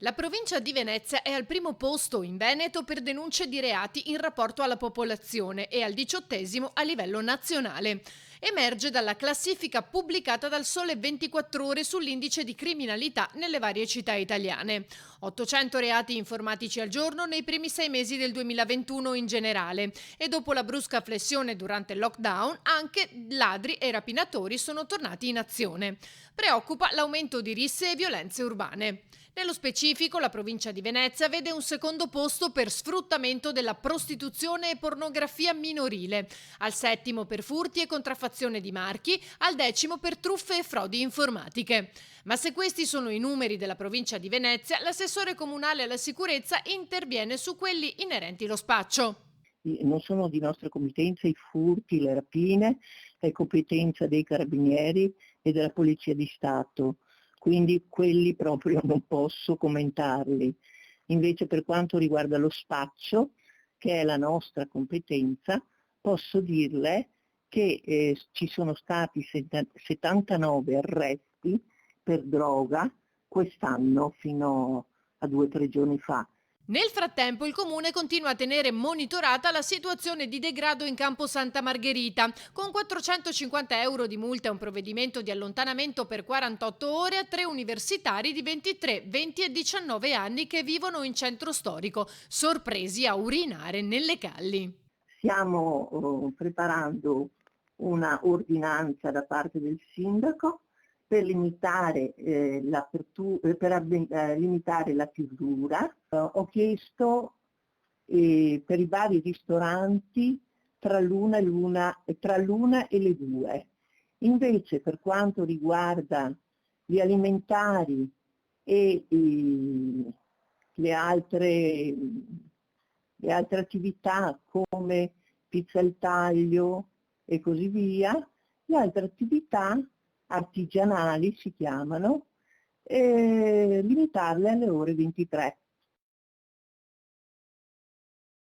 La provincia di Venezia è al primo posto in Veneto per denunce di reati in rapporto alla popolazione e al 18° a livello nazionale. Emerge dalla classifica pubblicata dal Sole 24 Ore sull'indice di criminalità nelle varie città italiane. 800 reati informatici al giorno nei primi 6 mesi del 2021 in generale, e dopo la brusca flessione durante il lockdown anche ladri e rapinatori sono tornati in azione. Preoccupa l'aumento di risse e violenze urbane. Nello specifico, la provincia di Venezia vede un secondo posto per sfruttamento della prostituzione e pornografia minorile, al 7° per furti e contraffazione di marchi, al 10° per truffe e frodi informatiche. Ma se questi sono i numeri della provincia di Venezia, l'assessore comunale alla sicurezza interviene su quelli inerenti allo spaccio. Non sono di nostra competenza i furti, le rapine, è competenza dei carabinieri e della Polizia di Stato, quindi quelli proprio non posso commentarli. Invece per quanto riguarda lo spaccio, che è la nostra competenza, posso dirle che ci sono stati 79 arresti per droga quest'anno fino a 2 o 3 giorni fa. Nel frattempo il comune continua a tenere monitorata la situazione di degrado in campo Santa Margherita, con 450 euro di multa e un provvedimento di allontanamento per 48 ore a 3 universitari di 23, 20 e 19 anni che vivono in centro storico, sorpresi a urinare nelle calli. Stiamo preparando una ordinanza da parte del sindaco per limitare limitare la chiusura. Ho chiesto per i vari ristoranti tra l'una e le 2. Invece per quanto riguarda gli alimentari e le altre attività come pizza al taglio e così via, le altre attività artigianali si chiamano, limitarle alle ore 23.